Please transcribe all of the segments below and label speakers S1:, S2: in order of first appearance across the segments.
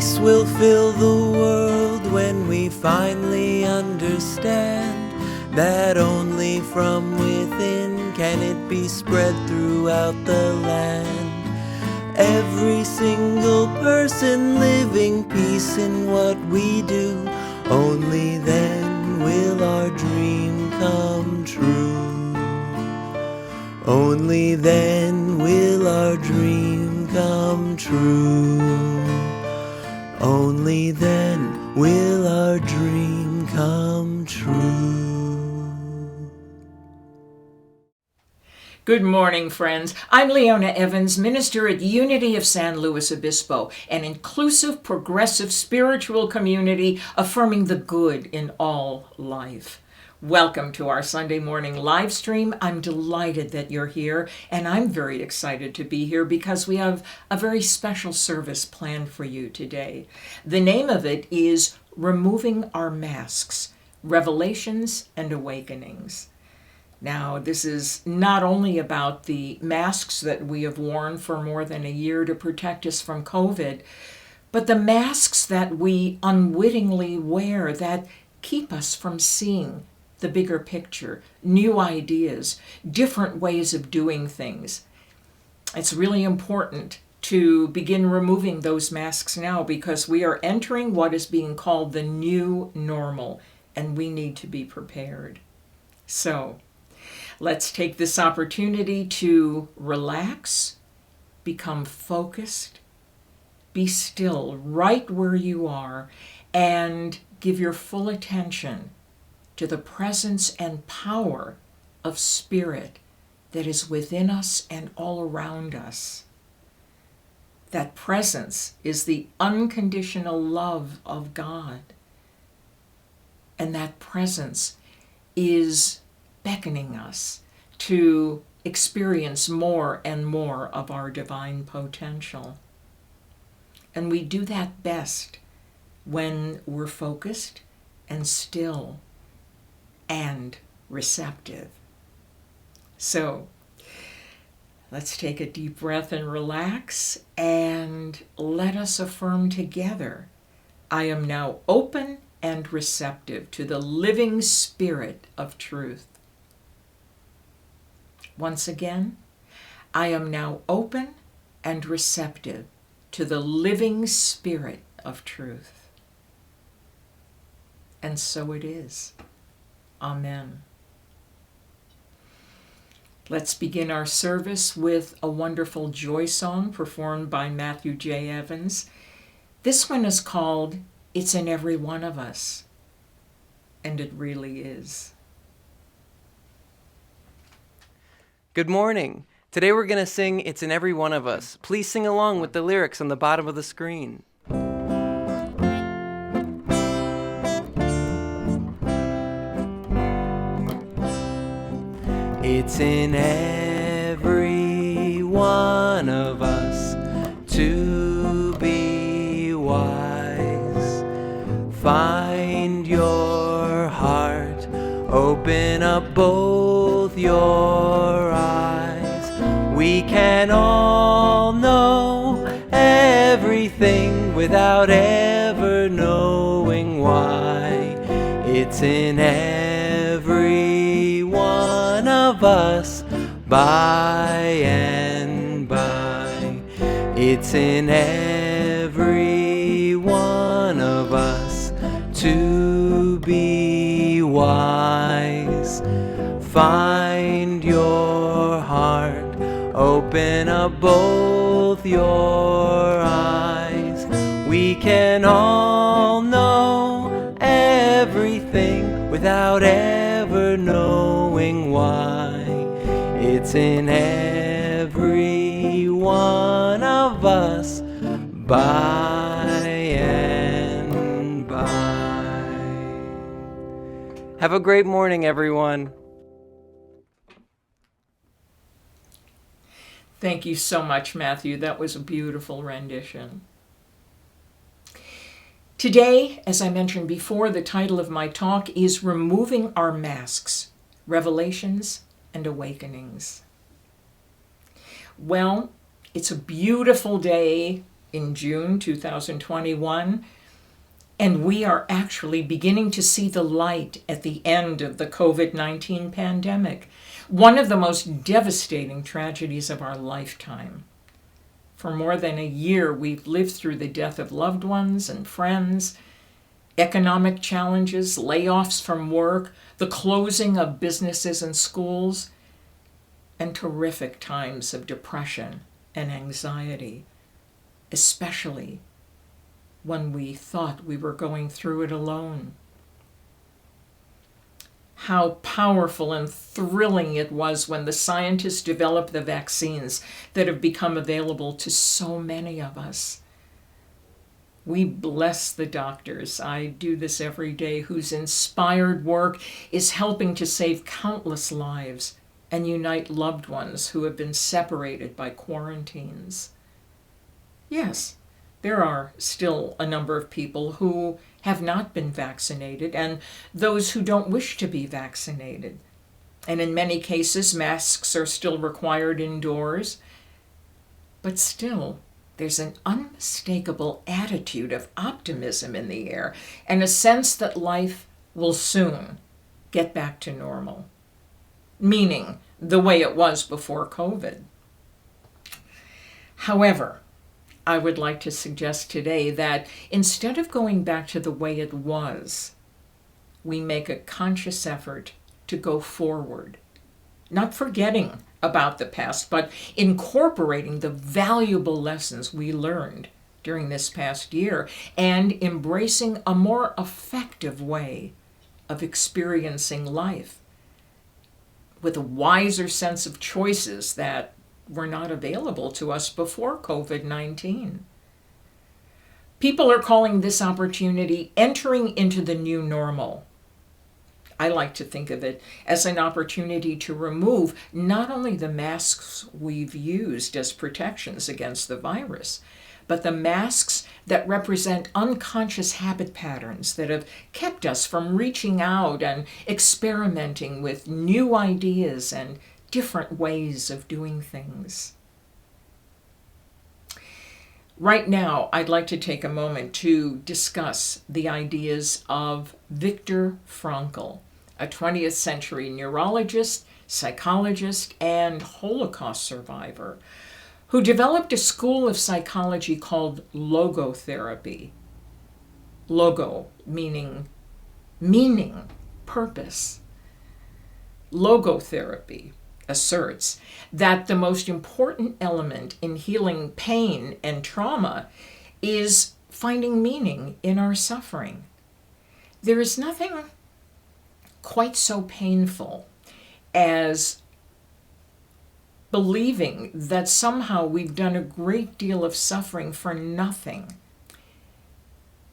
S1: Peace will fill the world when we finally understand that only from within can it be spread throughout the land. Every single person living peace in what we do, only then will our dream come true. Only then will our dream come true. Only then will our dream come true.
S2: Good morning, friends. I'm Leona Evans, minister at Unity of San Luis Obispo, an inclusive, progressive, spiritual community affirming the good in all life. Welcome to our Sunday morning live stream. I'm delighted that you're here, and I'm very excited to be here because we have a very special service planned for you today. The name of it is Removing Our Masks, Revelations and Awakenings. Now, this is not only about the masks that we have worn for more than a year to protect us from COVID, but the masks that we unwittingly wear that keep us from seeing the bigger picture, new ideas, different ways of doing things. It's really important to begin removing those masks now because we are entering what is being called the new normal, and we need to be prepared. So, let's take this opportunity to relax, become focused, be still right where you are, and give your full attention to the presence and power of Spirit that is within us and all around us. That presence is the unconditional love of God. And that presence is beckoning us to experience more and more of our divine potential. And we do that best when we're focused and still and receptive. So, let's take a deep breath and relax, and let us affirm together, I am now open and receptive to the living Spirit of truth. Once again, I am now open and receptive to the living Spirit of truth. And so it is. Amen. Let's begin our service with a wonderful joy song performed by Matthew J. Evans. This one is called It's in Every One of Us. And it really is.
S1: Good morning. Today we're going to sing It's in Every One of Us. Please sing along with the lyrics on the bottom of the screen. It's in every one of us to be wise. Find your heart, open up both your eyes. We can all know everything without ever knowing why. It's in every one of us by and by. It's in every one of us to be wise. Find your heart, open up both your eyes. We can all know everything without ever knowing why. It's in every one of us by and by. Have a great morning, everyone.
S2: Thank you so much, Matthew. That was a beautiful rendition. Today, as I mentioned before, the title of my talk is Removing Our Masks, Revelations and Awakenings. Well, it's a beautiful day in June 2021, and we are actually beginning to see the light at the end of the COVID-19 pandemic, one of the most devastating tragedies of our lifetime. For more than a year, we've lived through the death of loved ones and friends, economic challenges, layoffs from work, the closing of businesses and schools, and terrific times of depression and anxiety, especially when we thought we were going through it alone. How powerful and thrilling it was when the scientists developed the vaccines that have become available to so many of us. We bless the doctors, I do this every day, whose inspired work is helping to save countless lives and unite loved ones who have been separated by quarantines. Yes, there are still a number of people who have not been vaccinated and those who don't wish to be vaccinated. And in many cases, masks are still required indoors. But still, there's an unmistakable attitude of optimism in the air and a sense that life will soon get back to normal, meaning the way it was before COVID. However, I would like to suggest today that instead of going back to the way it was, we make a conscious effort to go forward, not forgetting about the past, but incorporating the valuable lessons we learned during this past year and embracing a more effective way of experiencing life with a wiser sense of choices that were not available to us before COVID-19. People are calling this opportunity entering into the new normal. I like to think of it as an opportunity to remove not only the masks we've used as protections against the virus, but the masks that represent unconscious habit patterns that have kept us from reaching out and experimenting with new ideas and different ways of doing things. Right now, I'd like to take a moment to discuss the ideas of Viktor Frankl, a 20th century neurologist, psychologist, and Holocaust survivor, who developed a school of psychology called logotherapy. Logo meaning purpose. Logotherapy asserts that the most important element in healing pain and trauma is finding meaning in our suffering. There is nothing quite so painful as believing that somehow we've done a great deal of suffering for nothing.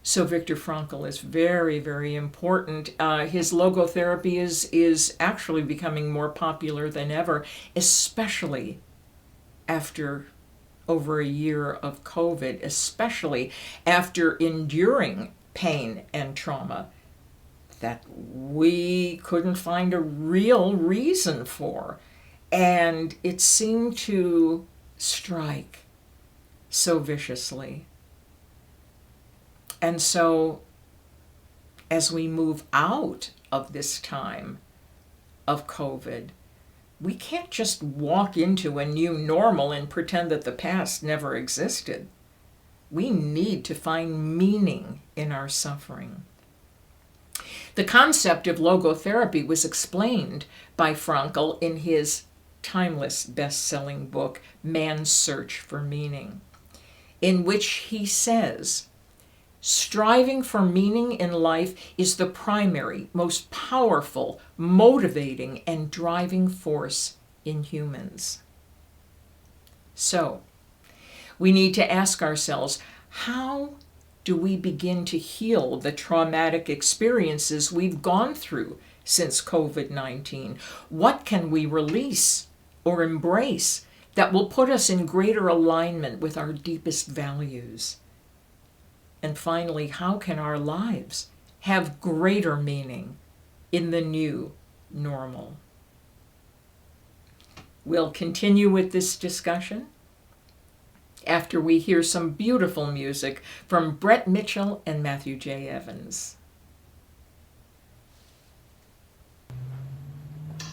S2: So Viktor Frankl is very, very important. His logotherapy is actually becoming more popular than ever, especially after over a year of COVID, especially after enduring pain and trauma that we couldn't find a real reason for. And it seemed to strike so viciously. And so, as we move out of this time of COVID, we can't just walk into a new normal and pretend that the past never existed. We need to find meaning in our suffering. The concept of logotherapy was explained by Frankl in his timeless best-selling book, Man's Search for Meaning, in which he says, striving for meaning in life is the primary, most powerful, motivating, and driving force in humans. So, we need to ask ourselves, how do we begin to heal the traumatic experiences we've gone through since COVID-19? What can we release or embrace that will put us in greater alignment with our deepest values? And finally, how can our lives have greater meaning in the new normal? We'll continue with this discussion after we hear some beautiful music from Brett Mitchell and Matthew J. Evans.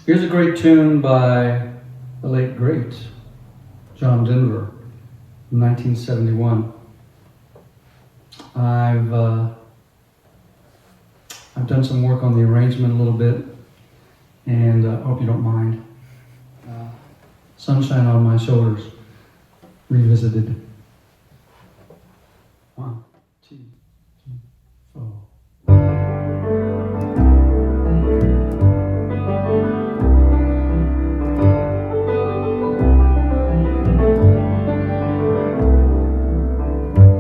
S3: Here's a great tune by the late great John Denver from 1971. I've done some work on the arrangement a little bit, and I hope you don't mind. Sunshine on My Shoulders, revisited. 1, 2, 3, 4.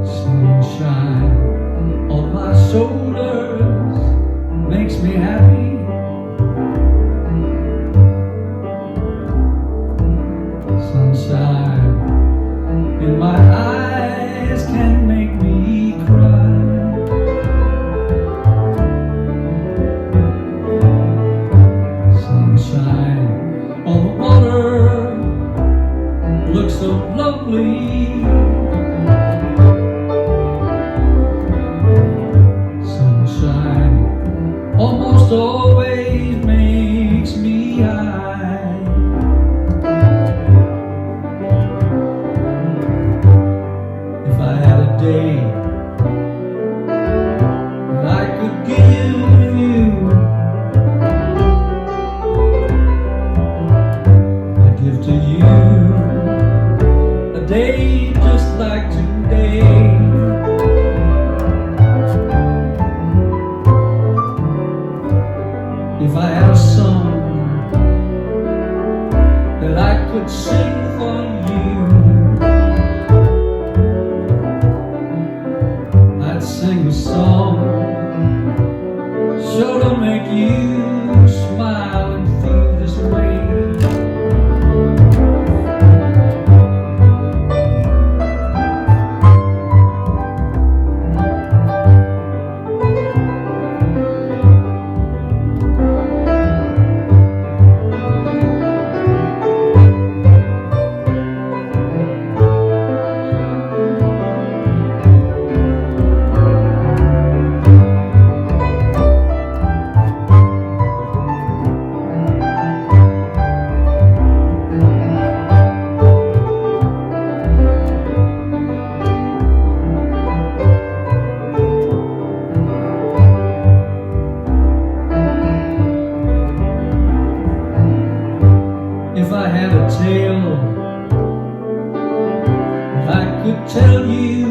S3: Sunshine on my shoulders makes me happy. Sunshine in my eyes can make me cry. Sunshine on the water looks so lovely. Sunshine almost always makes me high. If I had a day that I could give you, I'd give to you a day just like today. If I had a song that I could sing for you, I'd sing a song sure to make you smile and feel this way. If I had a tale that I could tell you,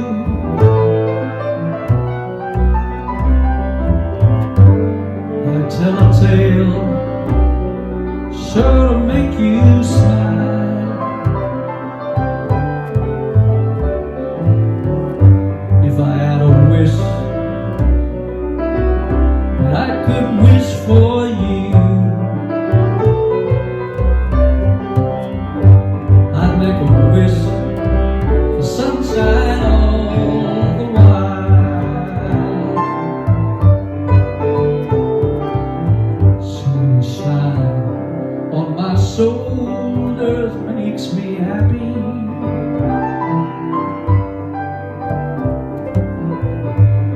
S3: I'd tell a tale sure to make you smile. If I had a wish that I could wish for you, I'd make a wish for sunshine all the while. Sunshine on my shoulders makes me happy.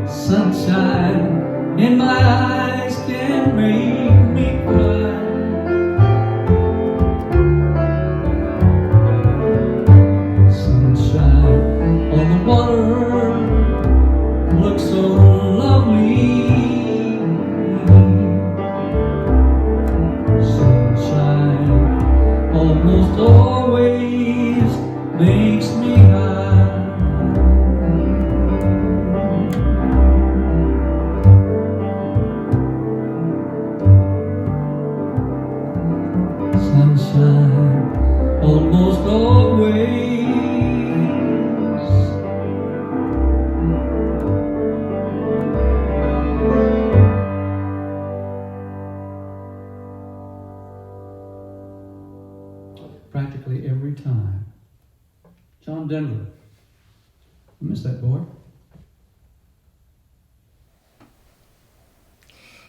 S3: Sunshine in my eyes can make me cry. On the water looks so lovely. Sunshine almost always makes me high. Sunshine almost always practically every time. John Denver. I miss that boy.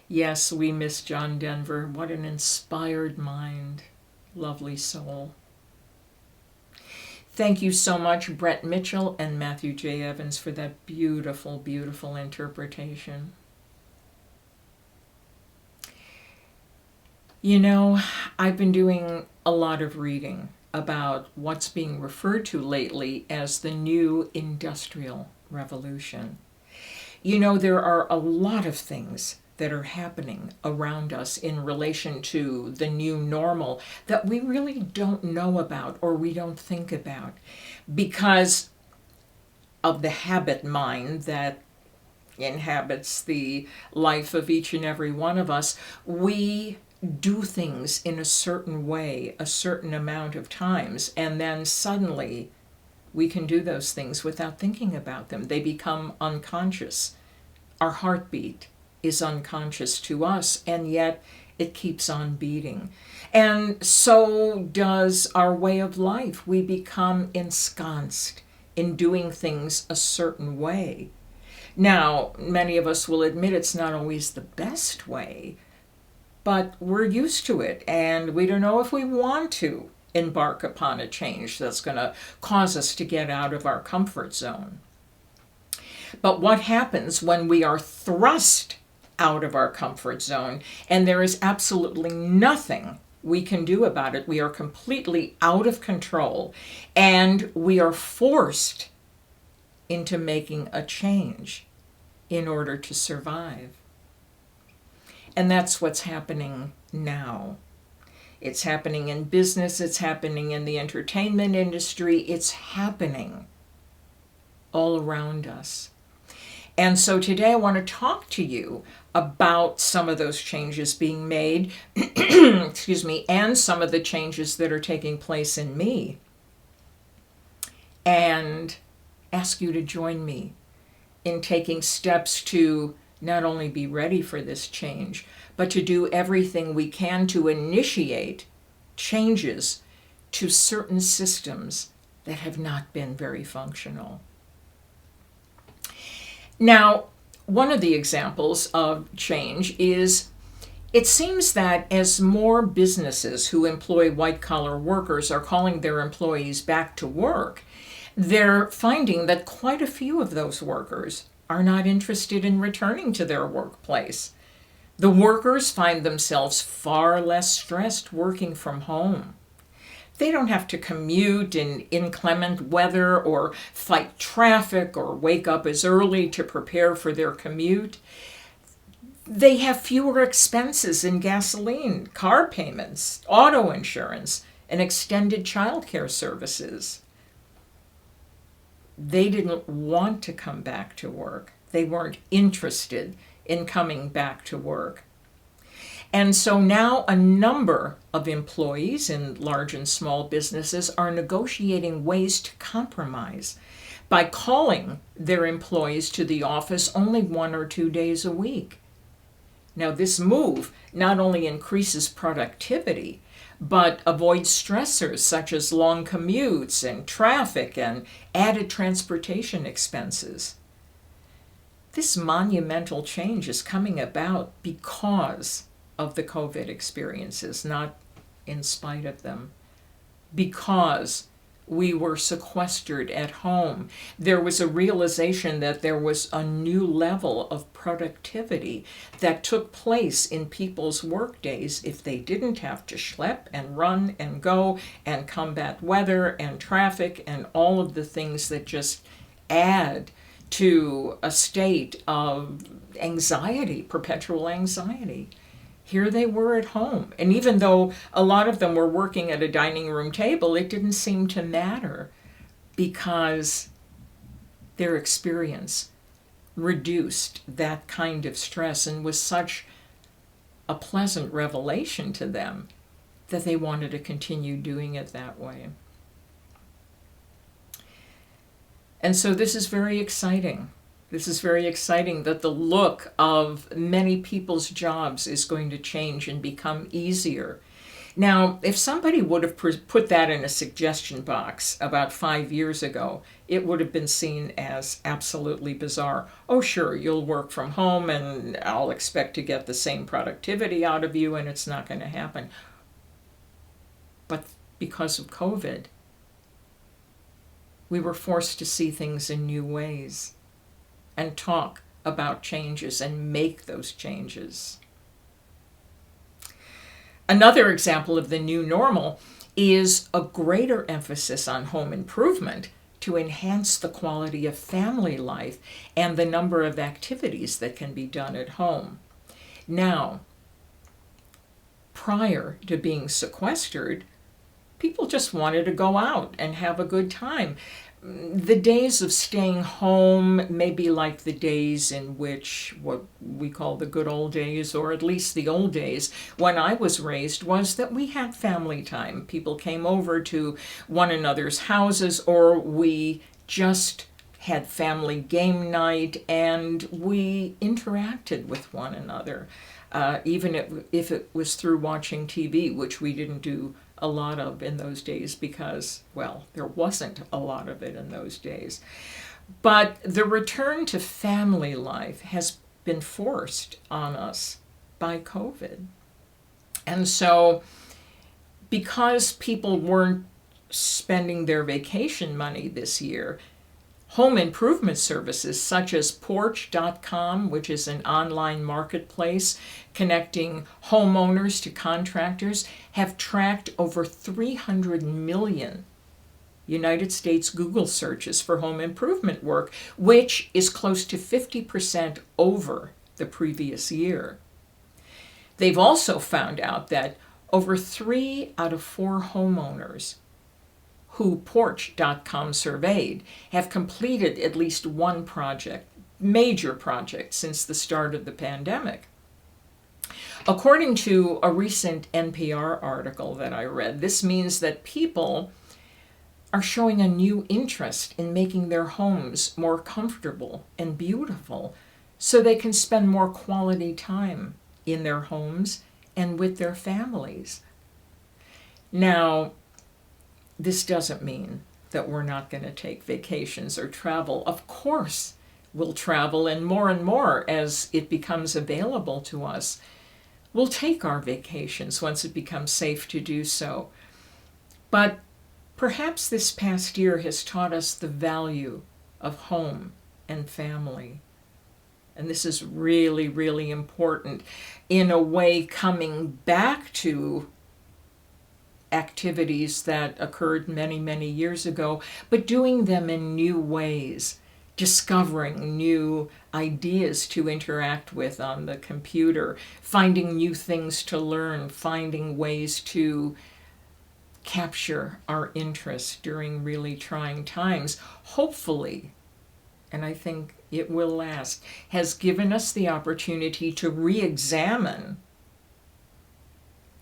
S2: Yes, we miss John Denver. What an inspired mind. Lovely soul. Thank you so much, Brett Mitchell and Matthew J. Evans, for that beautiful, beautiful interpretation. You know, I've been doing a lot of reading about what's being referred to lately as the new industrial revolution. You know, there are a lot of things that are happening around us in relation to the new normal that we really don't know about or we don't think about because of the habit mind that inhabits the life of each and every one of us. We do things in a certain way a certain amount of times, and then suddenly we can do those things without thinking about them. They become unconscious. Our heartbeat is unconscious to us, and yet it keeps on beating. And so does our way of life. We become ensconced in doing things a certain way. Now, many of us will admit it's not always the best way, but we're used to it, and we don't know if we want to embark upon a change that's going to cause us to get out of our comfort zone. But what happens when we are thrust out of our comfort zone and there is absolutely nothing we can do about it? We are completely out of control and we are forced into making a change in order to survive. And that's what's happening now. It's happening in business, it's happening in the entertainment industry, it's happening all around us. And so today I want to talk to you about some of those changes being made, excuse me, and some of the changes that are taking place in me. And ask you to join me in taking steps to not only be ready for this change, but to do everything we can to initiate changes to certain systems that have not been very functional. Now, one of the examples of change is it seems that as more businesses who employ white-collar workers are calling their employees back to work, they're finding that quite a few of those workers are not interested in returning to their workplace. The workers find themselves far less stressed working from home. They don't have to commute in inclement weather or fight traffic or wake up as early to prepare for their commute. They have fewer expenses in gasoline, car payments, auto insurance, and extended childcare services. They didn't want to come back to work. They weren't interested in coming back to work. And so now a number of employees in large and small businesses are negotiating ways to compromise by calling their employees to the office only 1 or 2 days a week. Now, this move not only increases productivity, but avoids stressors such as long commutes and traffic and added transportation expenses. This monumental change is coming about because of the COVID experiences, not in spite of them. Because we were sequestered at home, there was a realization that there was a new level of productivity that took place in people's work days if they didn't have to schlep and run and go and combat weather and traffic and all of the things that just add to a state of anxiety, perpetual anxiety. Here they were at home. And even though a lot of them were working at a dining room table, it didn't seem to matter because their experience reduced that kind of stress and was such a pleasant revelation to them that they wanted to continue doing it that way. And so this is very exciting. This is very exciting that the look of many people's jobs is going to change and become easier. Now, if somebody would have put that in a suggestion box about 5 years ago, it would have been seen as absolutely bizarre. Oh, sure, you'll work from home and I'll expect to get the same productivity out of you and it's not going to happen. But because of COVID, we were forced to see things in new ways and talk about changes and make those changes. Another example of the new normal is a greater emphasis on home improvement to enhance the quality of family life and the number of activities that can be done at home. Now, prior to being sequestered, people just wanted to go out and have a good time. The days of staying home may be like the days in which what we call the good old days, or at least the old days when I was raised, was that we had family time. People came over to one another's houses, or we just had family game night and we interacted with one another, even if it was through watching TV, which we didn't do a lot of in those days because, well, there wasn't a lot of it in those days. But the return to family life has been forced on us by COVID. And so, because people weren't spending their vacation money this year, home improvement services such as Porch.com, which is an online marketplace connecting homeowners to contractors, have tracked over 300 million United States Google searches for home improvement work, which is close to 50% over the previous year. They've also found out that over 3 out of 4 homeowners who Porch.com surveyed have completed at least one project, major project, since the start of the pandemic. According to a recent NPR article that I read, this means that people are showing a new interest in making their homes more comfortable and beautiful so they can spend more quality time in their homes and with their families. Now, this doesn't mean that we're not going to take vacations or travel. Of course, we'll travel, and more as it becomes available to us. We'll take our vacations once it becomes safe to do so. But perhaps this past year has taught us the value of home and family. And this is really, really important, in a way coming back to activities that occurred many, many years ago, but doing them in new ways, discovering new ideas to interact with on the computer, finding new things to learn, finding ways to capture our interest during really trying times. Hopefully, and I think it will last, has given us the opportunity to re-examine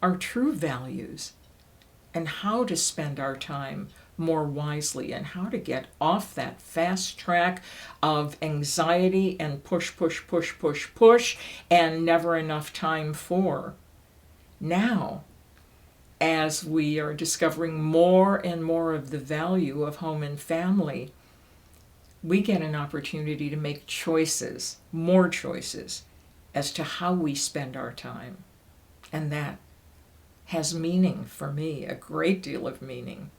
S2: our true values and how to spend our time more wisely, and how to get off that fast track of anxiety and push, and never enough time for. Now, as we are discovering more and more of the value of home and family, we get an opportunity to make choices, more choices, as to how we spend our time. And that has meaning for me, a great deal of meaning.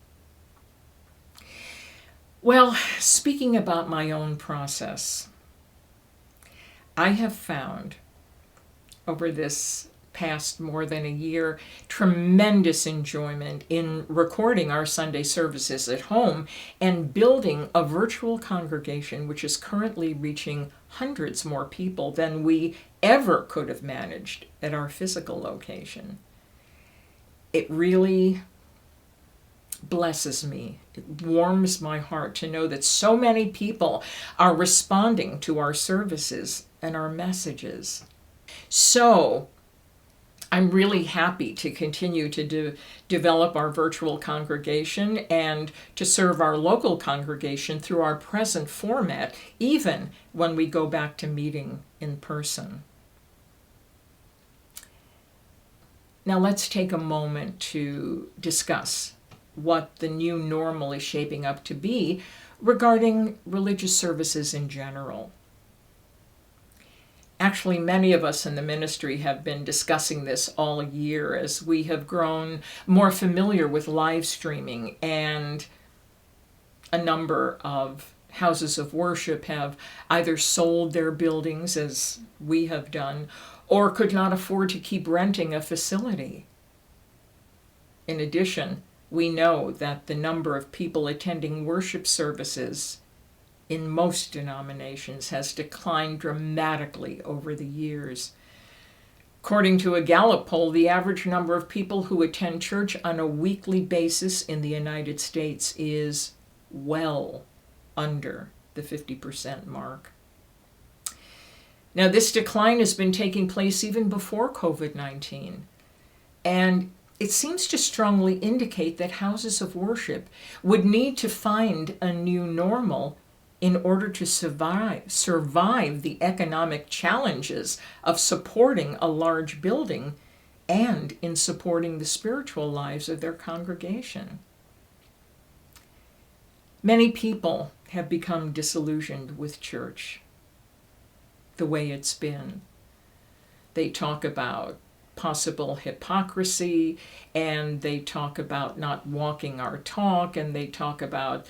S2: Well, speaking about my own process, I have found over this past more than a year tremendous enjoyment in recording our Sunday services at home and building a virtual congregation which is currently reaching hundreds more people than we ever could have managed at our physical location. It really blesses me. It warms my heart to know that so many people are responding to our services and our messages. So, I'm really happy to continue to develop our virtual congregation and to serve our local congregation through our present format, even when we go back to meeting in person. Now let's take a moment to discuss what the new normal is shaping up to be regarding religious services in general. Actually, many of us in the ministry have been discussing this all year as we have grown more familiar with live streaming and A number of houses of worship have either sold their buildings, as we have done, or could not afford to keep renting a facility. In addition, we know that the number of people attending worship services in most denominations has declined dramatically over the years. According to a Gallup poll, the average number of people who attend church on a weekly basis in the United States is well under the 50% mark. Now, this decline has been taking place even before COVID-19, and it seems to strongly indicate that houses of worship would need to find a new normal in order to survive the economic challenges of supporting a large building and in supporting the spiritual lives of their congregation. Many people have become disillusioned with church, the way it's been. They talk about possible hypocrisy, and they talk about not walking our talk, and they talk about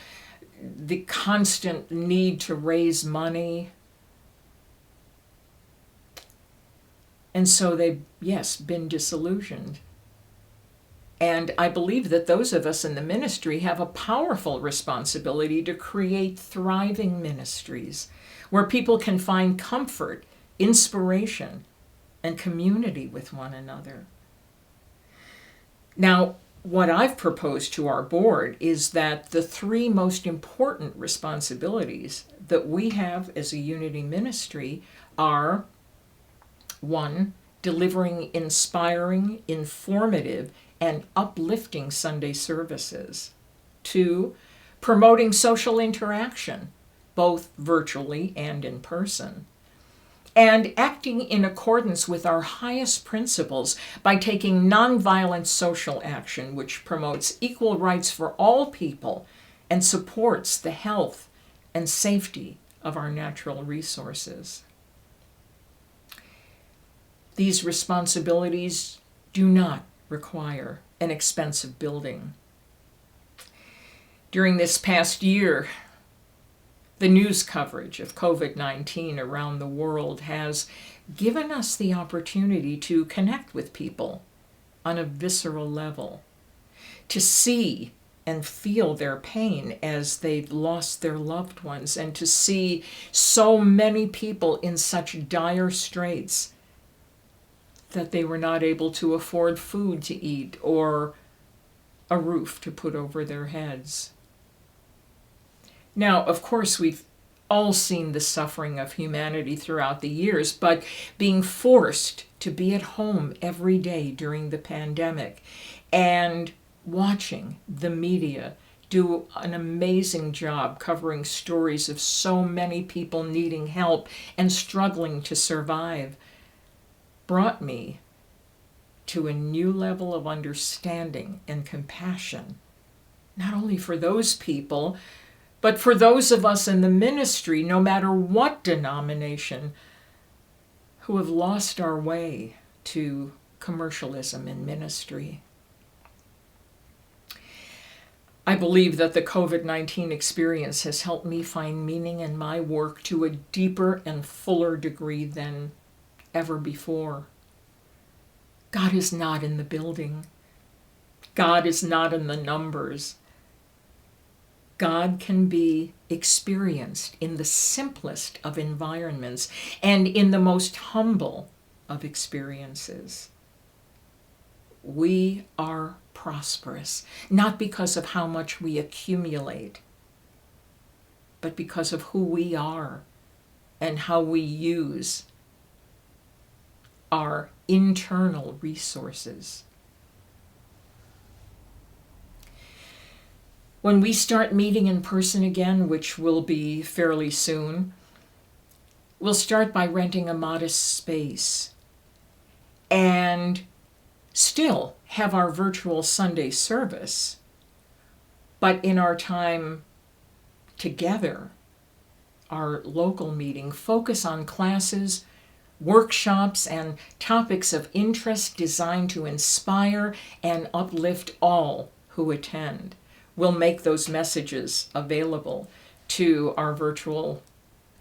S2: the constant need to raise money. And so they've, yes, been disillusioned. And I believe that those of us in the ministry have a powerful responsibility to create thriving ministries where people can find comfort, inspiration, and community with one another. Now, what I've proposed to our board is that the three most important responsibilities that we have as a unity ministry are: 1, delivering inspiring, informative, and uplifting Sunday services; 2, promoting social interaction, both virtually and in person; and acting in accordance with our highest principles by taking nonviolent social action, which promotes equal rights for all people and supports the health and safety of our natural resources. These responsibilities do not require an expensive building. During this past year, the news coverage of COVID-19 around the world has given us the opportunity to connect with people on a visceral level, to see and feel their pain as they've lost their loved ones, and to see so many people in such dire straits that they were not able to afford food to eat or a roof to put over their heads. Now, of course, we've all seen the suffering of humanity throughout the years, but being forced to be at home every day during the pandemic and watching the media do an amazing job covering stories of so many people needing help and struggling to survive brought me to a new level of understanding and compassion, not only for those people, but for those of us in the ministry, no matter what denomination, who have lost our way to commercialism in ministry. I believe that the COVID-19 experience has helped me find meaning in my work to a deeper and fuller degree than ever before. God is not in the building. God is not in the numbers. God can be experienced in the simplest of environments and in the most humble of experiences. We are prosperous, not because of how much we accumulate, but because of who we are and how we use our internal resources. When we start meeting in person again, which will be fairly soon, we'll start by renting a modest space and still have our virtual Sunday service, but in our time together, our local meeting, focus on classes, workshops, and topics of interest designed to inspire and uplift all who attend, we'll make those messages available to our virtual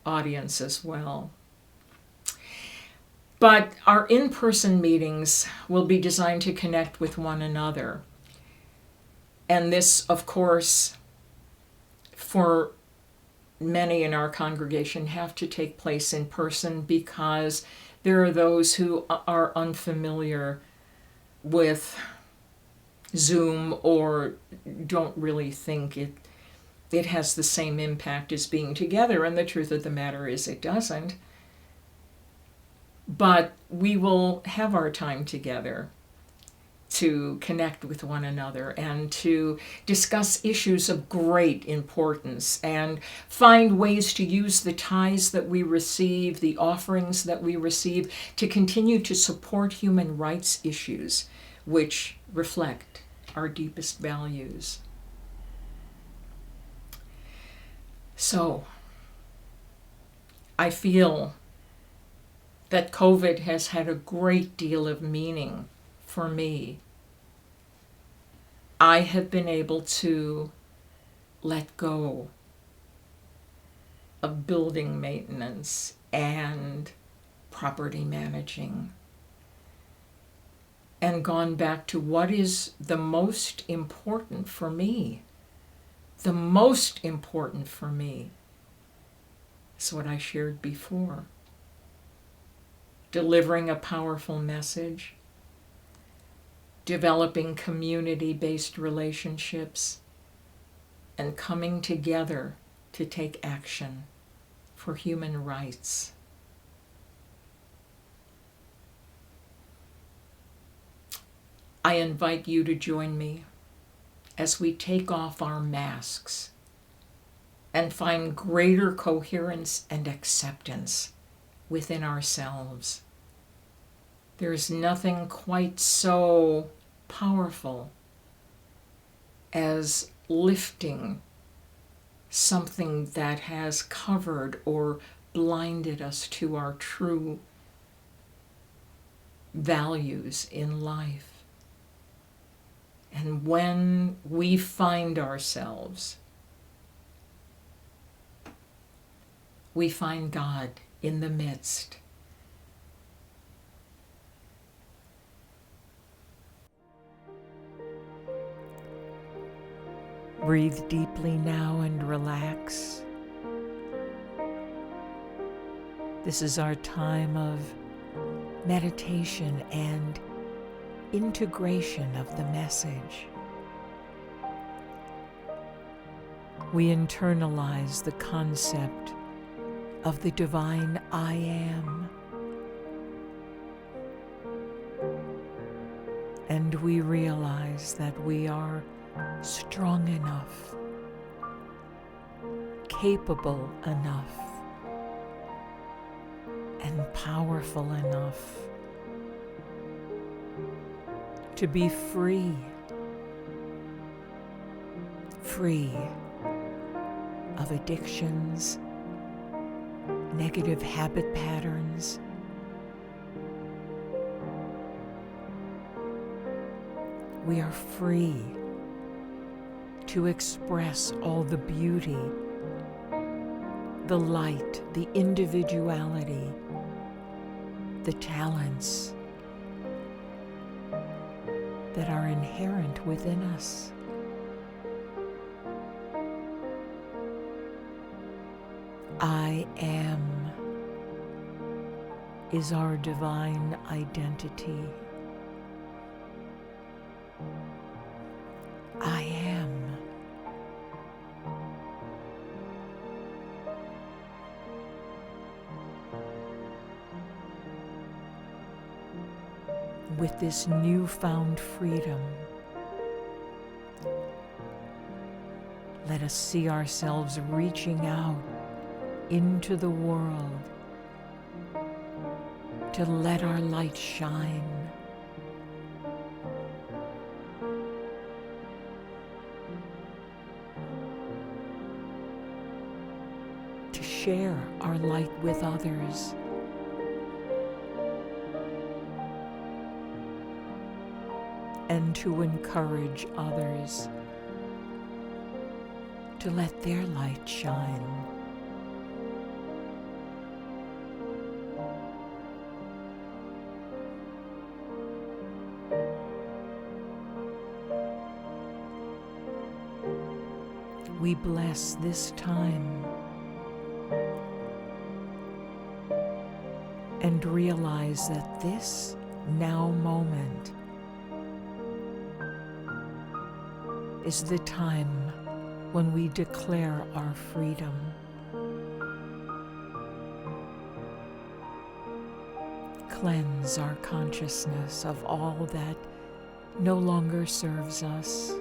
S2: audience as well. But our in-person meetings will be designed to connect with one another. And this, of course, for many in our congregation have to take place in person because there are those who are unfamiliar with Zoom or don't really think it has the same impact as being together. And the truth of the matter is it doesn't. But we will have our time together to connect with one another and to discuss issues of great importance and find ways to use the tithes that we receive, the offerings that we receive, to continue to support human rights issues which reflect our deepest values. So, I feel that COVID has had a great deal of meaning for me. I have been able to let go of building maintenance and property managing and gone back to what is the most important for me. The most important for me is what I shared before. Delivering a powerful message, developing community-based relationships, and coming together to take action for human rights. I invite you to join me as we take off our masks and find greater coherence and acceptance within ourselves. There's nothing quite so powerful as lifting something that has covered or blinded us to our true values in life. And when we find ourselves, we find God in the midst. Breathe deeply now and relax. This is our time of meditation and integration of the message. We internalize the concept of the divine I am, and we realize that we are strong enough, capable enough, and powerful enough to be free of addictions, negative habit patterns, we are free to express all the beauty, the light, the individuality, the talents that are inherent within us. I am is our divine identity. I am. With this newfound freedom, let us see ourselves reaching out into the world to let our light shine. To share our light with others. And to encourage others to let their light shine. We bless this time and realize that this now moment is the time when we declare our freedom. Cleanse our consciousness of all that no longer serves us,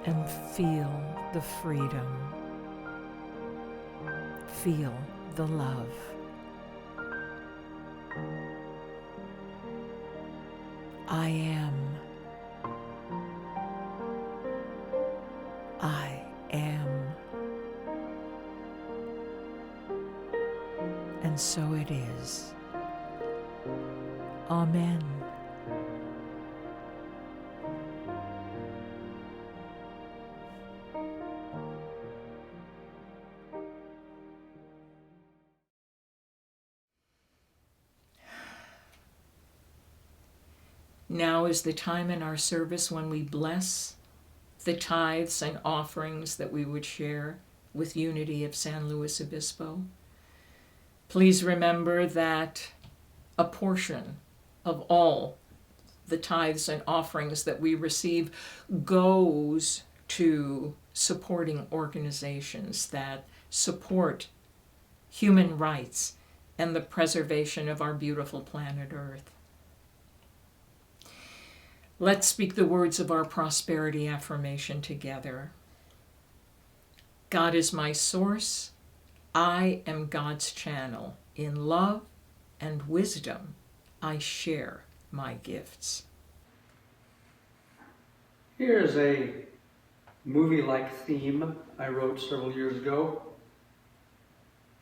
S2: and feel the freedom. Feel the love. I am. I am. And so it is. Amen. Now is the time in our service when we bless the tithes and offerings that we would share with Unity of San Luis Obispo. Please remember that a portion of all the tithes and offerings that we receive goes to supporting organizations that support human rights and the preservation of our beautiful planet Earth. Let's speak the words of our prosperity affirmation together. God is my source. I am God's channel. In love and wisdom, I share my gifts.
S3: Here's a movie-like theme I wrote several years ago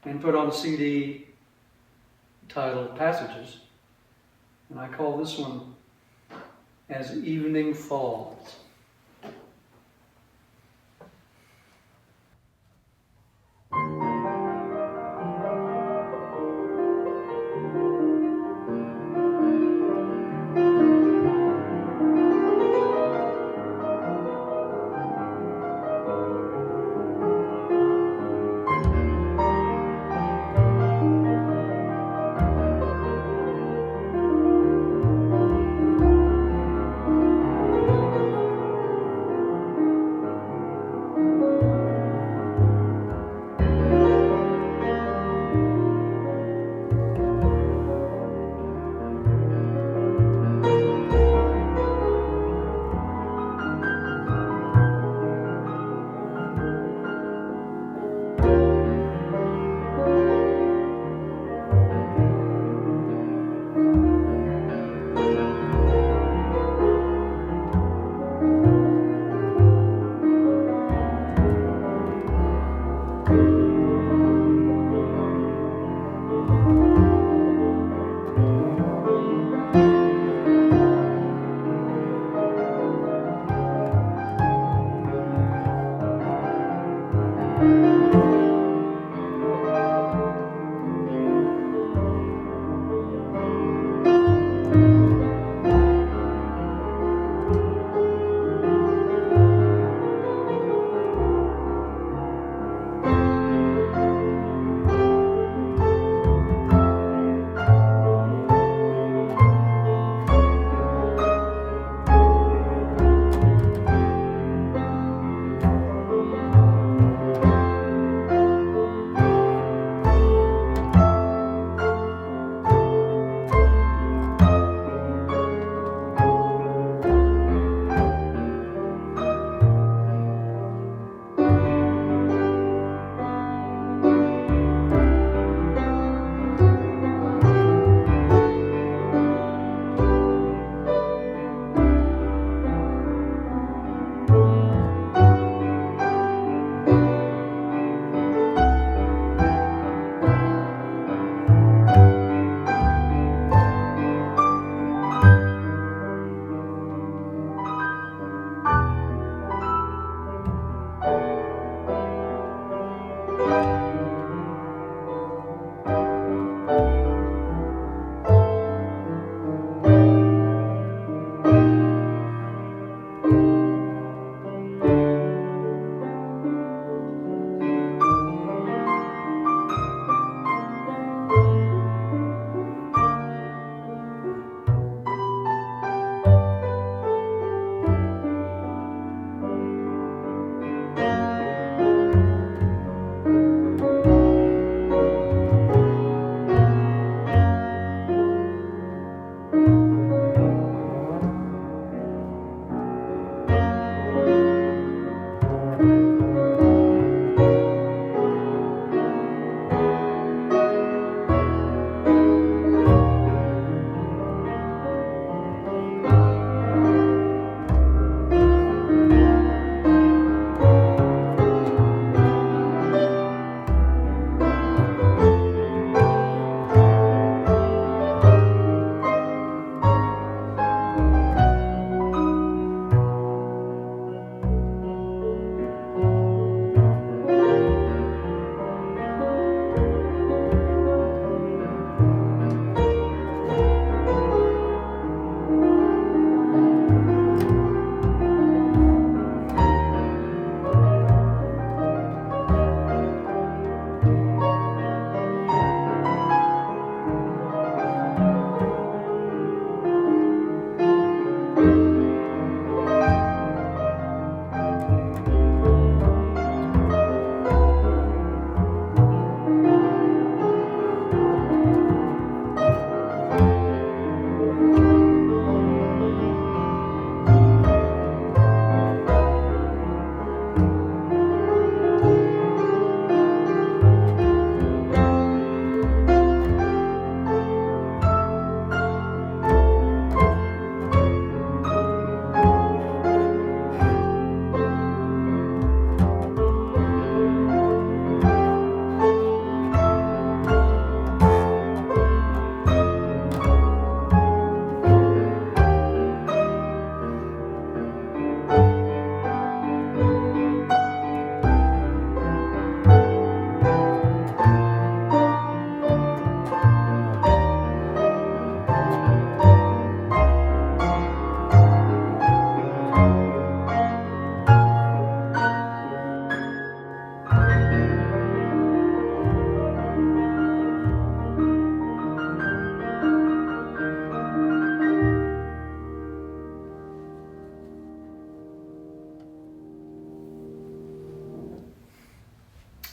S3: and put on a CD titled Passages. And I call this one As Evening Falls.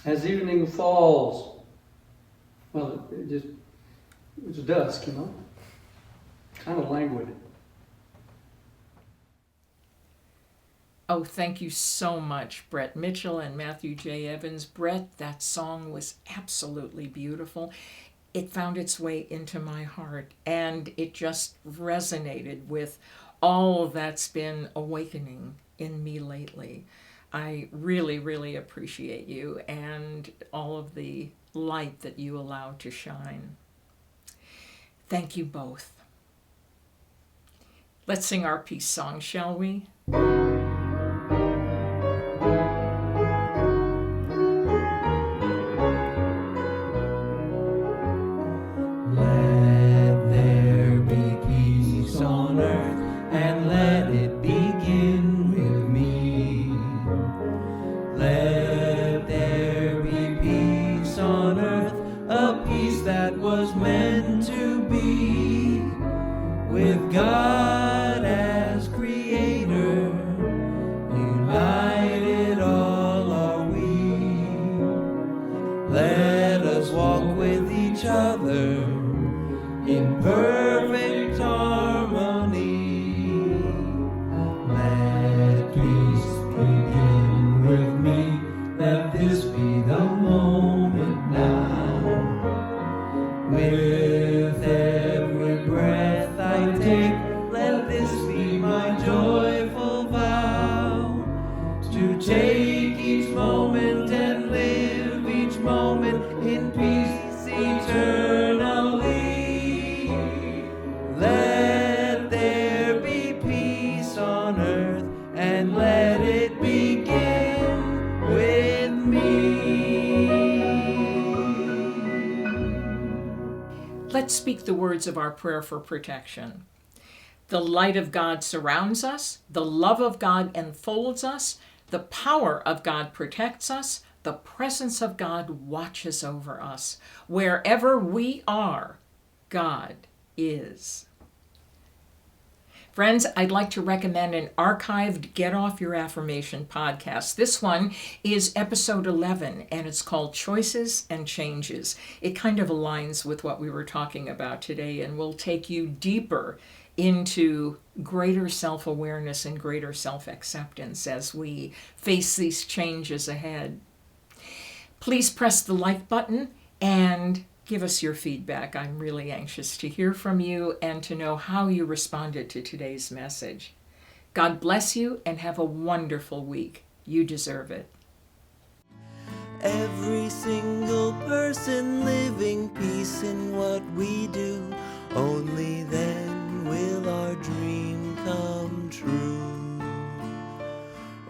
S3: As evening falls, well, it's dusk, you know, kind of languid.
S2: Oh, thank you so much, Brett Mitchell and Matthew J. Evans. Brett, that song was absolutely beautiful. It found its way into my heart, and it just resonated with all that's been awakening in me lately. I really, really appreciate you and all of the light that you allow to shine. Thank you both. Let's sing our peace song, shall we?
S1: Let there be peace on earth, and let it begin with me. Let there be peace on earth, a peace that was meant to be. With God as creator, united all are we. Let us walk with each other in perfect harmony. Let peace begin with me. Let this be the moment now. With every breath I take, let this be my joyful vow. To take each moment and live each moment in peace eternally. Let there be peace on earth, and let it begin with me.
S2: Let's speak the words of our prayer for protection. The light of God surrounds us, the love of God enfolds us, the power of God protects us, the presence of God watches over us. Wherever we are, God is. Friends, I'd like to recommend an archived Get Off Your Affirmation podcast. This one is episode 11, and it's called Choices and Changes. It kind of aligns with what we were talking about today, and will take you deeper into greater self-awareness and greater self-acceptance as we face these changes ahead. Please press the like button and give us your feedback. I'm really anxious to hear from you and to know how you responded to today's message. God bless you and have a wonderful week. You deserve it.
S1: Every single person living peace in what we do. Only then will our dream come true.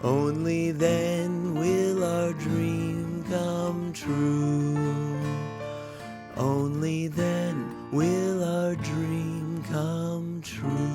S1: Only then will our dream come true. Only then will our dream come true.